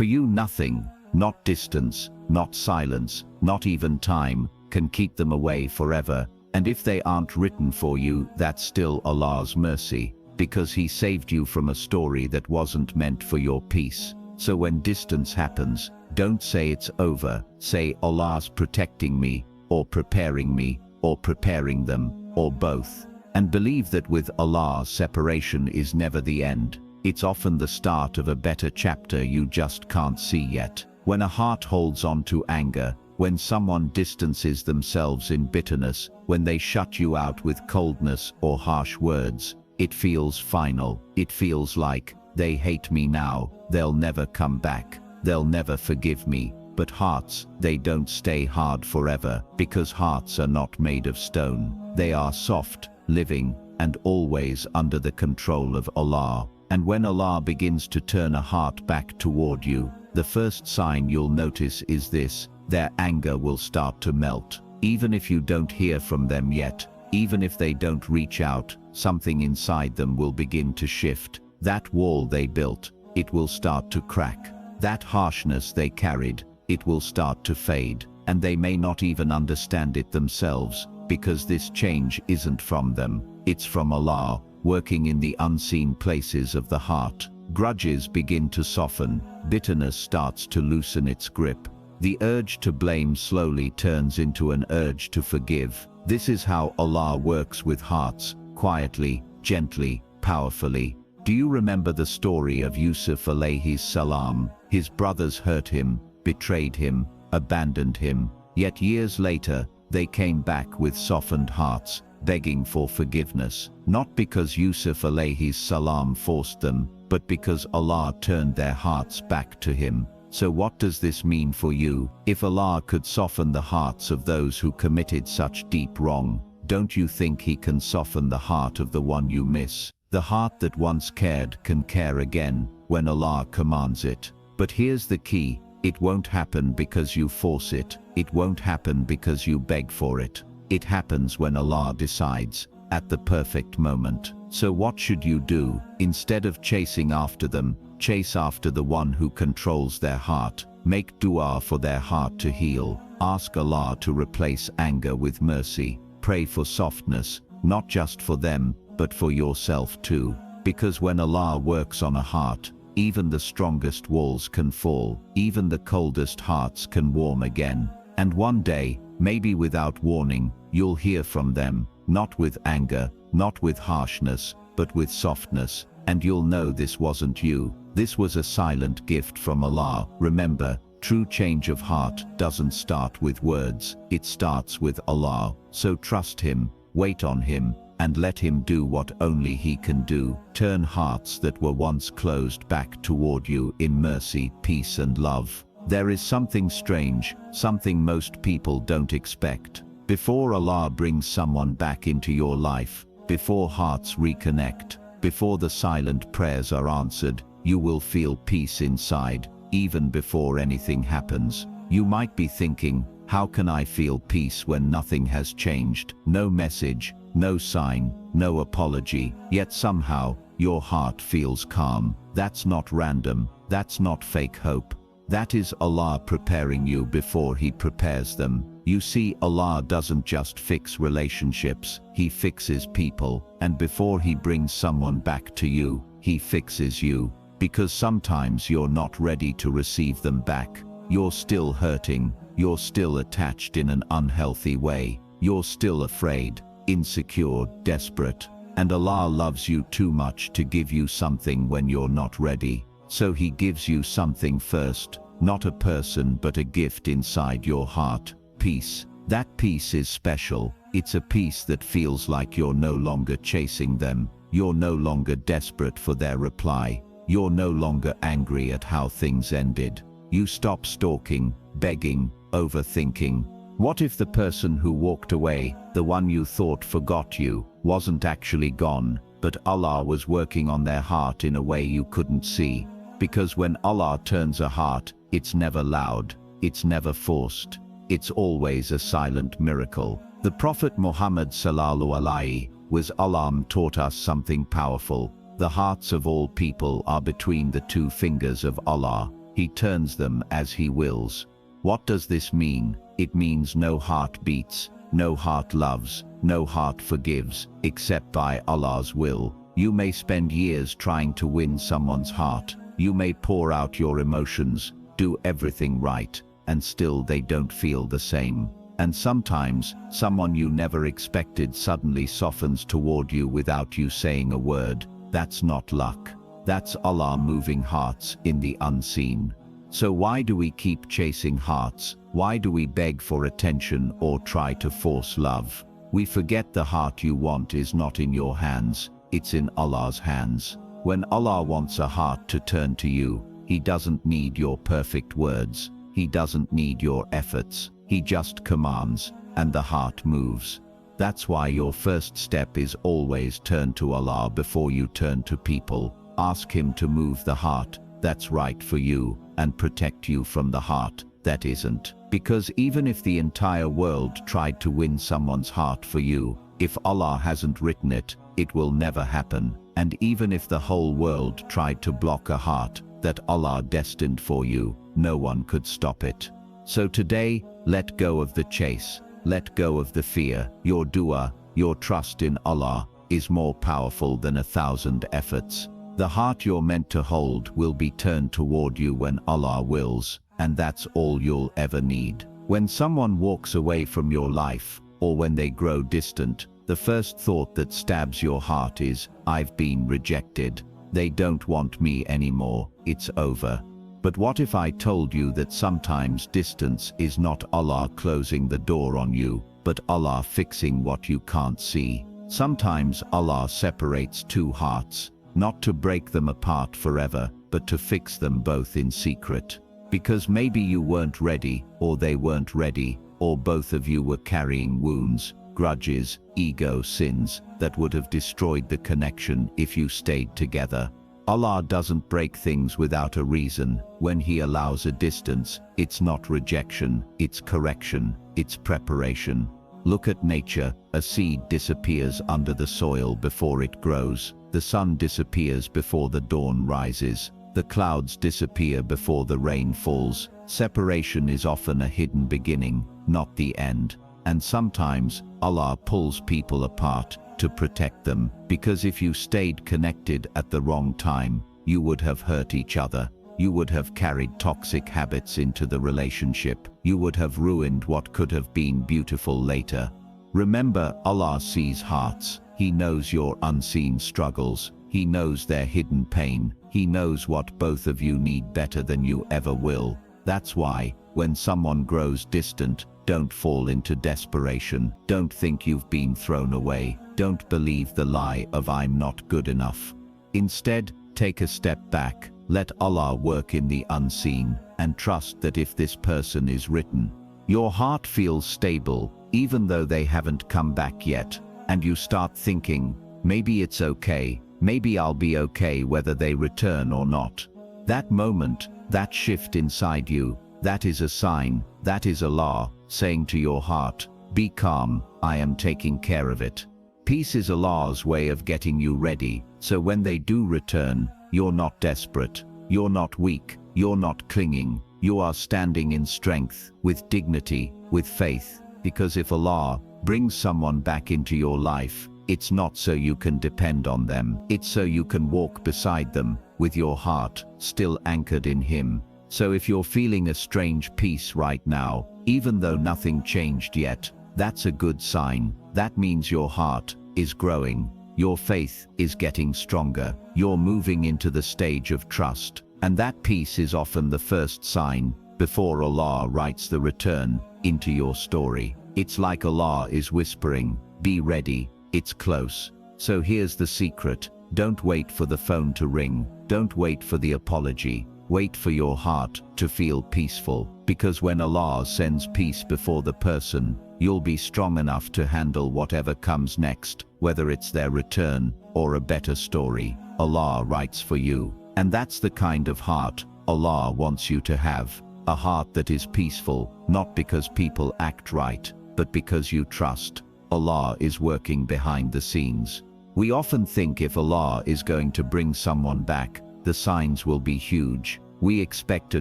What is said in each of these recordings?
For you nothing, not distance, not silence, not even time, can keep them away forever, and if they aren't written for you, that's still Allah's mercy, because He saved you from a story that wasn't meant for your peace. So when distance happens, don't say it's over, say Allah's protecting me, or preparing me, or preparing them, or both. And believe that with Allah, separation is never the end. It's often the start of a better chapter you just can't see yet. When a heart holds on to anger, when someone distances themselves in bitterness, when they shut you out with coldness or harsh words, it feels final. It feels like, they hate me now, they'll never come back, they'll never forgive me. But hearts, they don't stay hard forever, because hearts are not made of stone. They are soft, living, and always under the control of Allah. And when Allah begins to turn a heart back toward you, the first sign you'll notice is this: their anger will start to melt. Even if you don't hear from them yet, even if they don't reach out, something inside them will begin to shift. That wall they built, it will start to crack. That harshness they carried, it will start to fade. And they may not even understand it themselves, because this change isn't from them, it's from Allah, working in the unseen places of the heart. Grudges begin to soften, bitterness starts to loosen its grip. The urge to blame slowly turns into an urge to forgive. This is how Allah works with hearts, quietly, gently, powerfully. Do you remember the story of Yusuf alayhi salam? His brothers hurt him, betrayed him, abandoned him. Yet years later, they came back with softened hearts, begging for forgiveness. Not because Yusuf alayhi salam forced them, but because Allah turned their hearts back to Him. So what does this mean for you? If Allah could soften the hearts of those who committed such deep wrong, don't you think He can soften the heart of the one you miss? The heart that once cared can care again, when Allah commands it. But here's the key: it won't happen because you force it. It won't happen because you beg for it. It happens when Allah decides, at the perfect moment. So what should you do? Instead of chasing after them, chase after the one who controls their heart. Make dua for their heart to heal. Ask Allah to replace anger with mercy. Pray for softness, not just for them, but for yourself too. Because when Allah works on a heart, even the strongest walls can fall, even the coldest hearts can warm again. And one day, maybe without warning, you'll hear from them, not with anger, not with harshness, but with softness, and you'll know this wasn't you. This was a silent gift from Allah. Remember, true change of heart doesn't start with words, it starts with Allah. So trust Him, wait on Him, and let Him do what only He can do. Turn hearts that were once closed back toward you in mercy, peace and love. There is something strange, something most people don't expect. Before Allah brings someone back into your life, before hearts reconnect, before the silent prayers are answered, you will feel peace inside, even before anything happens. You might be thinking, how can I feel peace when nothing has changed? No message, no sign, no apology, yet somehow, your heart feels calm. That's not random, that's not fake hope. That is Allah preparing you before He prepares them. You see, Allah doesn't just fix relationships, He fixes people. And before He brings someone back to you, He fixes you. Because sometimes you're not ready to receive them back. You're still hurting, you're still attached in an unhealthy way, you're still afraid, insecure, desperate. And Allah loves you too much to give you something when you're not ready. So He gives you something first, not a person but a gift inside your heart, peace. That peace is special. It's a peace that feels like you're no longer chasing them, you're no longer desperate for their reply, you're no longer angry at how things ended. You stop stalking, begging, overthinking. What if the person who walked away, the one you thought forgot you, wasn't actually gone, but Allah was working on their heart in a way you couldn't see? Because when Allah turns a heart, it's never loud, it's never forced, it's always a silent miracle. The Prophet Muhammad sallallahu alaihi wasallam taught us something powerful. The hearts of all people are between the two fingers of Allah. He turns them as He wills. What does this mean? It means no heart beats, no heart loves, no heart forgives, except by Allah's will. You may spend years trying to win someone's heart. You may pour out your emotions, do everything right, and still they don't feel the same. And sometimes, someone you never expected suddenly softens toward you without you saying a word. That's not luck. That's Allah moving hearts in the unseen. So why do we keep chasing hearts? Why do we beg for attention or try to force love? We forget the heart you want is not in your hands, it's in Allah's hands. When Allah wants a heart to turn to you, He doesn't need your perfect words. He doesn't need your efforts. He just commands, and the heart moves. That's why your first step is always turn to Allah before you turn to people. Ask Him to move the heart that's right for you and protect you from the heart that isn't. Because even if the entire world tried to win someone's heart for you, if Allah hasn't written it, it will never happen. And even if the whole world tried to block a heart that Allah destined for you, no one could stop it. So today, let go of the chase. Let go of the fear. Your dua, your trust in Allah, is more powerful than 1,000 efforts. The heart you're meant to hold will be turned toward you when Allah wills, and that's all you'll ever need. When someone walks away from your life, or when they grow distant, the first thought that stabs your heart is, I've been rejected. They don't want me anymore. It's over. But what if I told you that sometimes distance is not Allah closing the door on you, but Allah fixing what you can't see? Sometimes Allah separates two hearts, not to break them apart forever, but to fix them both in secret. Because maybe you weren't ready, or they weren't ready, or both of you were carrying wounds, grudges, ego sins that would have destroyed the connection if you stayed together. Allah doesn't break things without a reason. When He allows a distance, it's not rejection, it's correction, it's preparation. Look at nature. A seed disappears under the soil before it grows. The sun disappears before the dawn rises. The clouds disappear before the rain falls. Separation is often a hidden beginning, not the end. And sometimes, Allah pulls people apart to protect them, because if you stayed connected at the wrong time, you would have hurt each other. You would have carried toxic habits into the relationship. You would have ruined what could have been beautiful later. Remember, Allah sees hearts. He knows your unseen struggles. He knows their hidden pain. He knows what both of you need better than you ever will. That's why, when someone grows distant, don't fall into desperation. Don't think you've been thrown away. Don't believe the lie of I'm not good enough. Instead, take a step back. Let Allah work in the unseen, and trust that if this person is written, your heart feels stable, even though they haven't come back yet, and you start thinking, maybe it's okay, maybe I'll be okay whether they return or not. That moment, that shift inside you, that is a sign, that is Allah saying to your heart, be calm, I am taking care of it. Peace is Allah's way of getting you ready, so when they do return, you're not desperate, you're not weak, you're not clinging, you are standing in strength, with dignity, with faith, because if Allah brings someone back into your life, it's not so you can depend on them, it's so you can walk beside them, with your heart still anchored in Him. So if you're feeling a strange peace right now, even though nothing changed yet, that's a good sign. That means your heart is growing. Your faith is getting stronger. You're moving into the stage of trust. And that peace is often the first sign before Allah writes the return into your story. It's like Allah is whispering, be ready, it's close. So here's the secret. Don't wait for the phone to ring. Don't wait for the apology. Wait for your heart to feel peaceful. Because when Allah sends peace before the person, you'll be strong enough to handle whatever comes next, whether it's their return or a better story Allah writes for you. And that's the kind of heart Allah wants you to have. A heart that is peaceful, not because people act right, but because you trust Allah is working behind the scenes. We often think if Allah is going to bring someone back, the signs will be huge. We expect a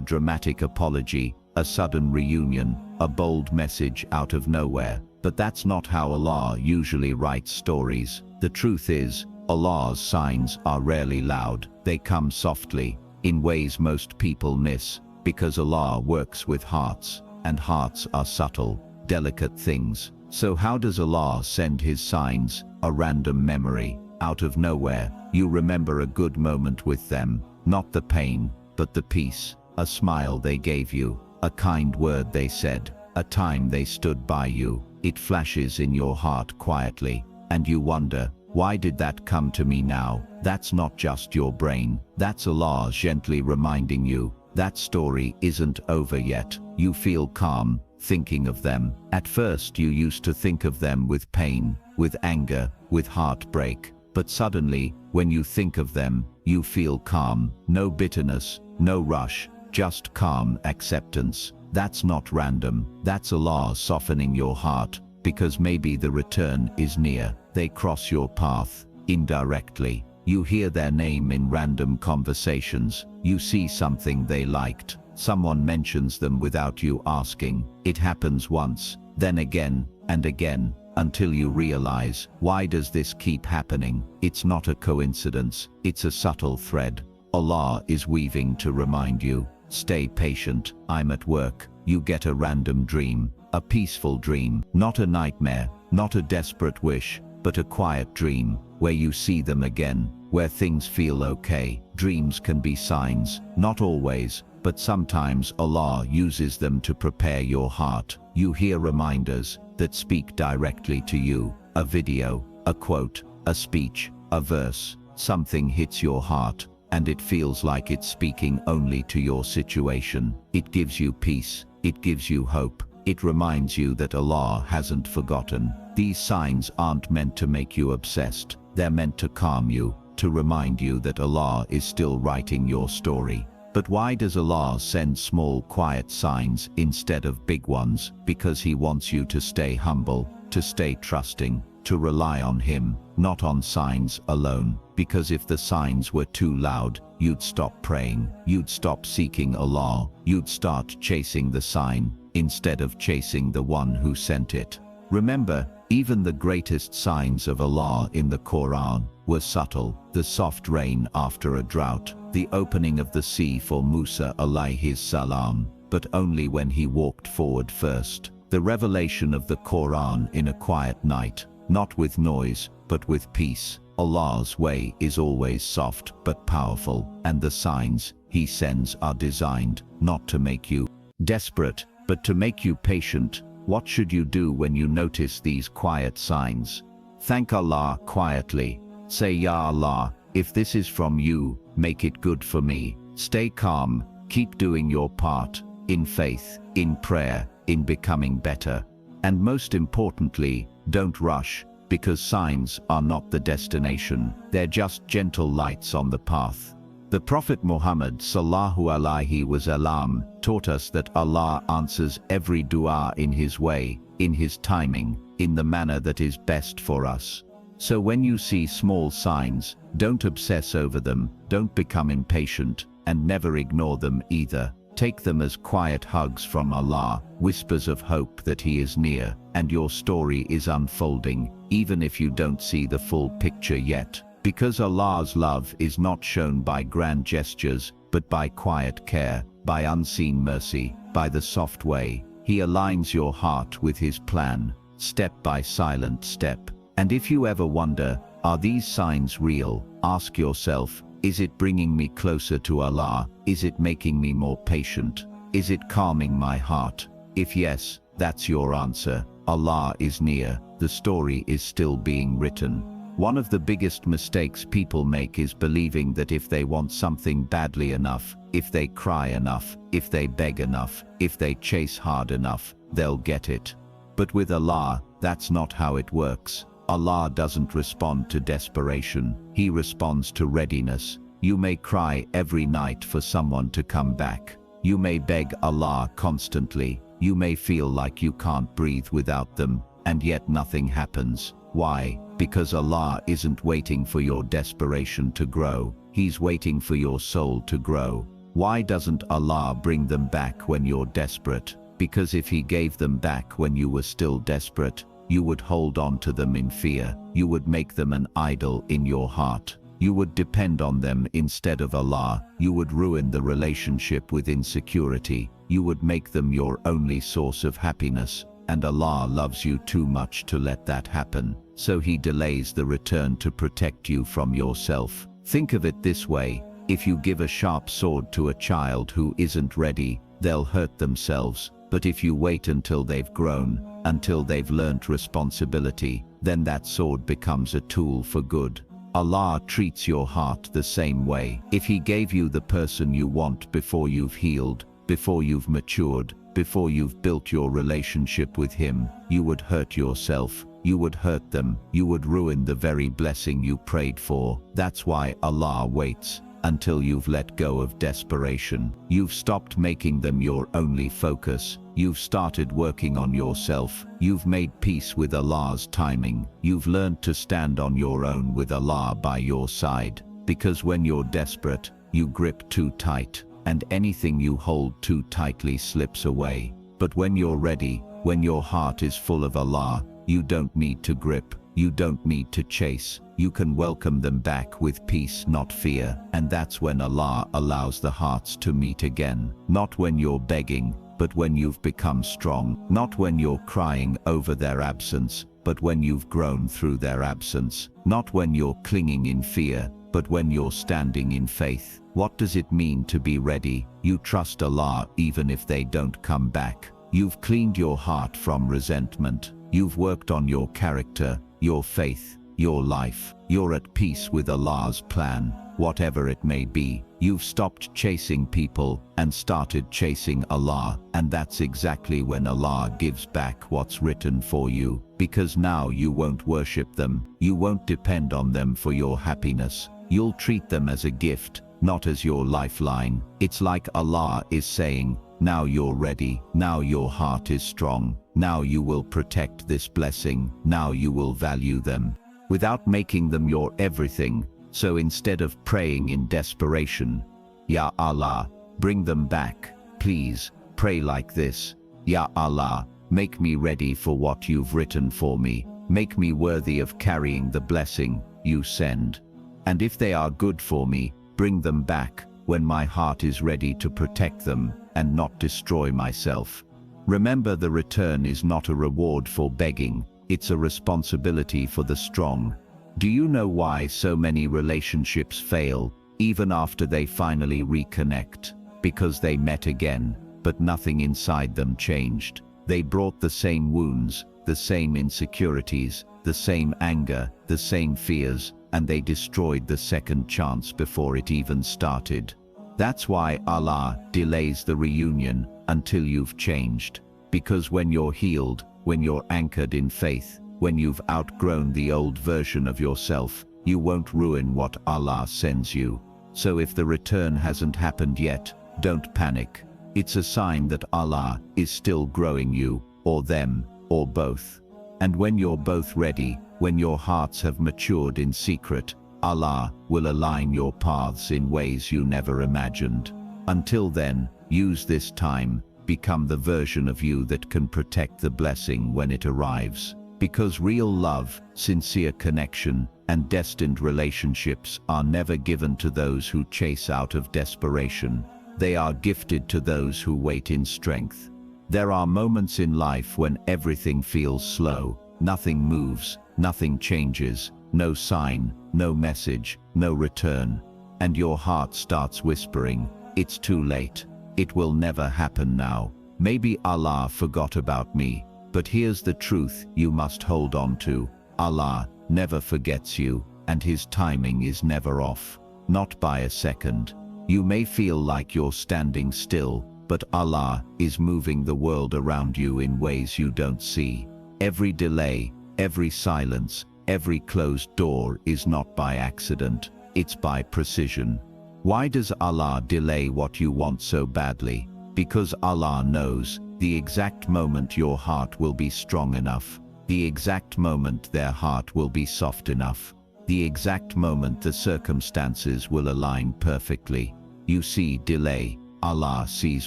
dramatic apology, a sudden reunion, a bold message out of nowhere. But that's not how Allah usually writes stories. The truth is, Allah's signs are rarely loud. They come softly, in ways most people miss, because Allah works with hearts, and hearts are subtle, delicate things. So how does Allah send His signs? A random memory, out of nowhere. You remember a good moment with them, not the pain, but the peace, a smile they gave you, a kind word they said, a time they stood by you. It flashes in your heart quietly, and you wonder, why did that come to me now? That's not just your brain, that's Allah gently reminding you, that story isn't over yet. You feel calm, thinking of them. At first you used to think of them with pain, with anger, with heartbreak. But suddenly, when you think of them, you feel calm. No bitterness, no rush, just calm acceptance. That's not random, that's Allah softening your heart, because maybe the return is near. They cross your path, indirectly. You hear their name in random conversations. You see something they liked. Someone mentions them without you asking. It happens once, then again, and again, until you realize, why does this keep happening? It's not a coincidence, it's a subtle thread. Allah is weaving to remind you, stay patient. I'm at work. You get a random dream, a peaceful dream, not a nightmare, not a desperate wish, but a quiet dream, where you see them again, where things feel okay. Dreams can be signs, not always, but sometimes Allah uses them to prepare your heart. You hear reminders that speak directly to you, a video, a quote, a speech, a verse. Something hits your heart, and it feels like it's speaking only to your situation. It gives you peace, it gives you hope, it reminds you that Allah hasn't forgotten. These signs aren't meant to make you obsessed, they're meant to calm you, to remind you that Allah is still writing your story. But why does Allah send small, quiet signs instead of big ones? Because He wants you to stay humble, to stay trusting, to rely on Him, not on signs alone. Because if the signs were too loud, you'd stop praying, you'd stop seeking Allah, you'd start chasing the sign, instead of chasing the one who sent it. Remember, even the greatest signs of Allah in the Quran were subtle. The soft rain after a drought, the opening of the sea for Musa alayhi salam, but only when he walked forward first. The revelation of the Quran in a quiet night, not with noise, but with peace. Allah's way is always soft but powerful, and the signs He sends are designed not to make you desperate, but to make you patient. What should you do when you notice these quiet signs? Thank Allah quietly. Say, Ya Allah, if this is from you, make it good for me. Stay calm, keep doing your part, in faith, in prayer, in becoming better. And most importantly, don't rush, because signs are not the destination, they're just gentle lights on the path. The Prophet Muhammad sallallahu alaihi wasallam taught us that Allah answers every dua in His way, in His timing, in the manner that is best for us. So when you see small signs, don't obsess over them, don't become impatient, and never ignore them either. Take them as quiet hugs from Allah, whispers of hope that He is near, and your story is unfolding, even if you don't see the full picture yet. Because Allah's love is not shown by grand gestures, but by quiet care, by unseen mercy, by the soft way. He aligns your heart with His plan, step by silent step. And if you ever wonder, are these signs real? Ask yourself, is it bringing me closer to Allah? Is it making me more patient? Is it calming my heart? If yes, that's your answer. Allah is near. The story is still being written. One of the biggest mistakes people make is believing that if they want something badly enough, if they cry enough, if they beg enough, if they chase hard enough, they'll get it. But with Allah, that's not how it works. Allah doesn't respond to desperation, He responds to readiness. You may cry every night for someone to come back. You may beg Allah constantly. You may feel like you can't breathe without them, and yet nothing happens. Why? Because Allah isn't waiting for your desperation to grow. He's waiting for your soul to grow. Why doesn't Allah bring them back when you're desperate? Because if He gave them back when you were still desperate, you would hold on to them in fear. You would make them an idol in your heart. You would depend on them instead of Allah. You would ruin the relationship with insecurity. You would make them your only source of happiness. And Allah loves you too much to let that happen. So He delays the return to protect you from yourself. Think of it this way. If you give a sharp sword to a child who isn't ready, they'll hurt themselves. But if you wait until they've grown, until they've learnt responsibility, then that sword becomes a tool for good. Allah treats your heart the same way. If He gave you the person you want before you've healed, before you've matured, before you've built your relationship with Him, you would hurt yourself. You would hurt them. You would ruin the very blessing you prayed for. That's why Allah waits until you've let go of desperation. You've stopped making them your only focus. You've started working on yourself. You've made peace with Allah's timing. You've learned to stand on your own with Allah by your side. Because when you're desperate, you grip too tight, and anything you hold too tightly slips away. But when you're ready, when your heart is full of Allah, you don't need to grip. You don't need to chase. You can welcome them back with peace, not fear. And that's when Allah allows the hearts to meet again. Not when you're begging, but when you've become strong. Not when you're crying over their absence, but when you've grown through their absence. Not when you're clinging in fear, but when you're standing in faith. What does it mean to be ready? You trust Allah even if they don't come back. You've cleaned your heart from resentment. You've worked on your character, your faith, your life. You're at peace with Allah's plan, whatever it may be. You've stopped chasing people and started chasing Allah, and that's exactly when Allah gives back what's written for you, because now you won't worship them. You won't depend on them for your happiness. You'll treat them as a gift, not as your lifeline. It's like Allah is saying, now you're ready, now your heart is strong, now you will protect this blessing, now you will value them, without making them your everything. So instead of praying in desperation, Ya Allah, bring them back, please, pray like this: Ya Allah, make me ready for what you've written for me, make me worthy of carrying the blessing you send. And if they are good for me, bring them back when my heart is ready to protect them and not destroy myself. Remember, the return is not a reward for begging, it's a responsibility for the strong. Do you know why so many relationships fail, even after they finally reconnect? Because they met again, but nothing inside them changed. They brought the same wounds, the same insecurities, the same anger, the same fears, and they destroyed the second chance before it even started. That's why Allah delays the reunion until you've changed. Because when you're healed, when you're anchored in faith, when you've outgrown the old version of yourself, you won't ruin what Allah sends you. So if the return hasn't happened yet, don't panic. It's a sign that Allah is still growing you, or them, or both. And when you're both ready, when your hearts have matured in secret, Allah will align your paths in ways you never imagined. Until then, use this time, become the version of you that can protect the blessing when it arrives. Because real love, sincere connection, and destined relationships are never given to those who chase out of desperation. They are gifted to those who wait in strength. There are moments in life when everything feels slow, nothing moves, nothing changes, no sign, no message, no return. And your heart starts whispering, it's too late. It will never happen now. Maybe Allah forgot about me. But here's the truth you must hold on to. Allah never forgets you, and His timing is never off. Not by a second. You may feel like you're standing still, but Allah is moving the world around you in ways you don't see. Every delay, every silence, every closed door is not by accident, it's by precision. Why does Allah delay what you want so badly? Because Allah knows the exact moment your heart will be strong enough, the exact moment their heart will be soft enough, the exact moment the circumstances will align perfectly. You see delay, Allah sees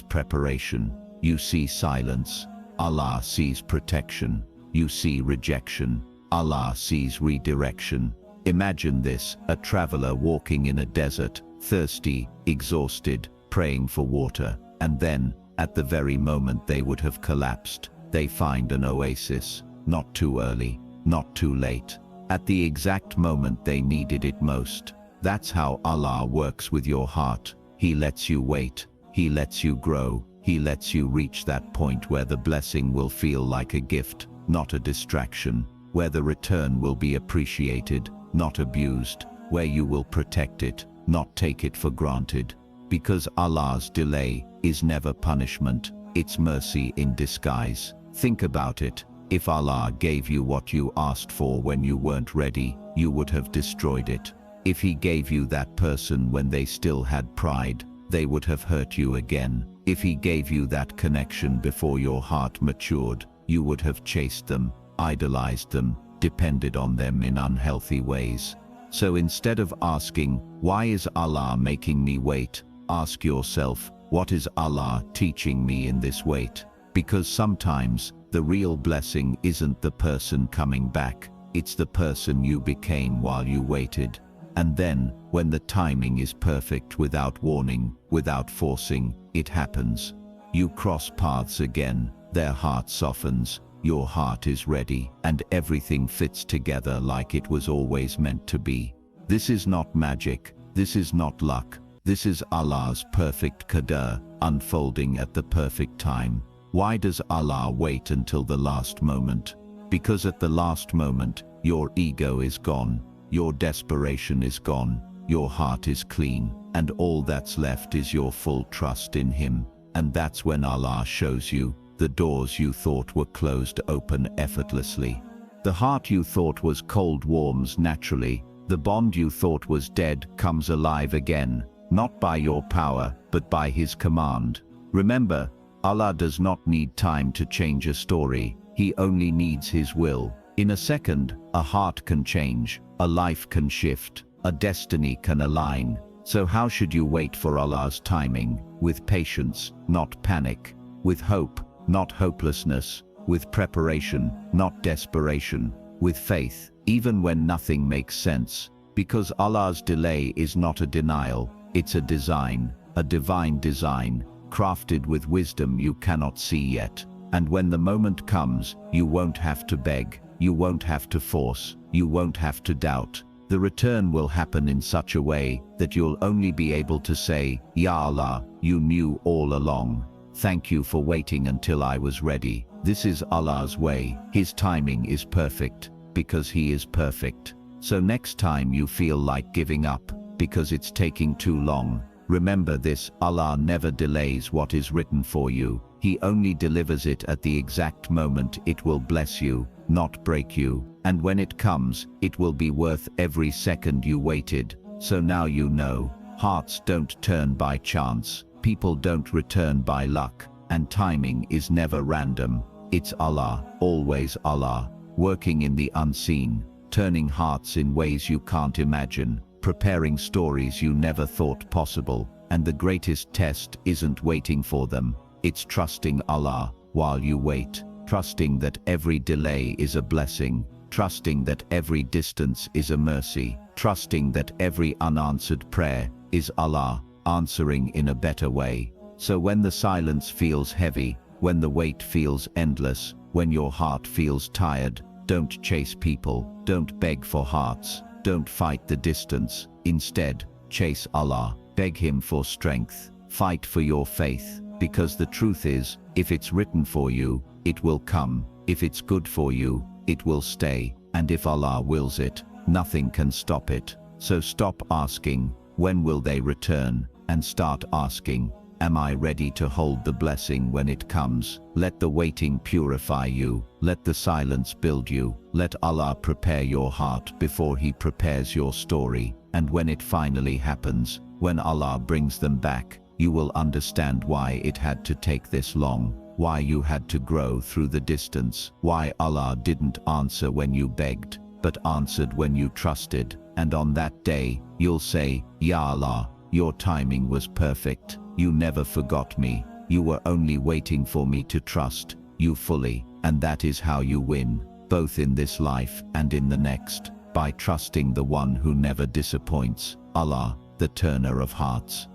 preparation. You see silence, Allah sees protection. You see rejection, Allah sees redirection. Imagine this, a traveler walking in a desert, thirsty, exhausted, praying for water, and then, at the very moment they would have collapsed, they find an oasis, not too early, not too late, at the exact moment they needed it most. That's how Allah works with your heart. He lets you wait, He lets you grow, He lets you reach that point where the blessing will feel like a gift, not a distraction, where the return will be appreciated, not abused, where you will protect it, not take it for granted. Because Allah's delay is never punishment, it's mercy in disguise. Think about it. If Allah gave you what you asked for when you weren't ready, you would have destroyed it. If He gave you that person when they still had pride, they would have hurt you again. If He gave you that connection before your heart matured, you would have chased them, idolized them, depended on them in unhealthy ways. So instead of asking, why is Allah making me wait? Ask yourself, what is Allah teaching me in this wait? Because sometimes, the real blessing isn't the person coming back, it's the person you became while you waited. And then, when the timing is perfect without warning, without forcing, it happens. You cross paths again, their heart softens, your heart is ready, and everything fits together like it was always meant to be. This is not magic, this is not luck, this is Allah's perfect qadar, unfolding at the perfect time. Why does Allah wait until the last moment? Because at the last moment, your ego is gone. Your desperation is gone, your heart is clean, and all that's left is your full trust in Him. And that's when Allah shows you, the doors you thought were closed open effortlessly. The heart you thought was cold warms naturally. The bond you thought was dead comes alive again, not by your power, but by His command. Remember, Allah does not need time to change a story, He only needs His will. In a second, a heart can change. A life can shift, a destiny can align. So how should you wait for Allah's timing? With patience, not panic. With hope, not hopelessness. With preparation, not desperation. With faith, even when nothing makes sense. Because Allah's delay is not a denial, it's a design, a divine design, crafted with wisdom you cannot see yet. And when the moment comes, you won't have to beg. You won't have to force, you won't have to doubt. The return will happen in such a way that you'll only be able to say, Ya Allah, you knew all along. Thank you for waiting until I was ready. This is Allah's way. His timing is perfect, because He is perfect. So next time you feel like giving up, because it's taking too long, remember this: Allah never delays what is written for you. He only delivers it at the exact moment it will bless you, not break you. And when it comes, it will be worth every second you waited. So now you know, hearts don't turn by chance, people don't return by luck, and timing is never random. It's Allah, always Allah, working in the unseen, turning hearts in ways you can't imagine, preparing stories you never thought possible. And the greatest test isn't waiting for them, it's trusting Allah while you wait, trusting that every delay is a blessing, trusting that every distance is a mercy, trusting that every unanswered prayer is Allah answering in a better way. So when the silence feels heavy, when the wait feels endless, when your heart feels tired, don't chase people, don't beg for hearts, don't fight the distance. Instead, chase Allah, beg Him for strength, fight for your faith. Because the truth is, if it's written for you, it will come. If it's good for you, it will stay. And if Allah wills it, nothing can stop it. So stop asking, when will they return? And start asking, am I ready to hold the blessing when it comes? Let the waiting purify you. Let the silence build you. Let Allah prepare your heart before He prepares your story. And when it finally happens, when Allah brings them back, you will understand why it had to take this long, why you had to grow through the distance, why Allah didn't answer when you begged, but answered when you trusted. And on that day, you'll say, Ya Allah, Your timing was perfect. You never forgot me. You were only waiting for me to trust you fully, and that is how you win, both in this life and in the next, by trusting the one who never disappoints, Allah, the turner of hearts.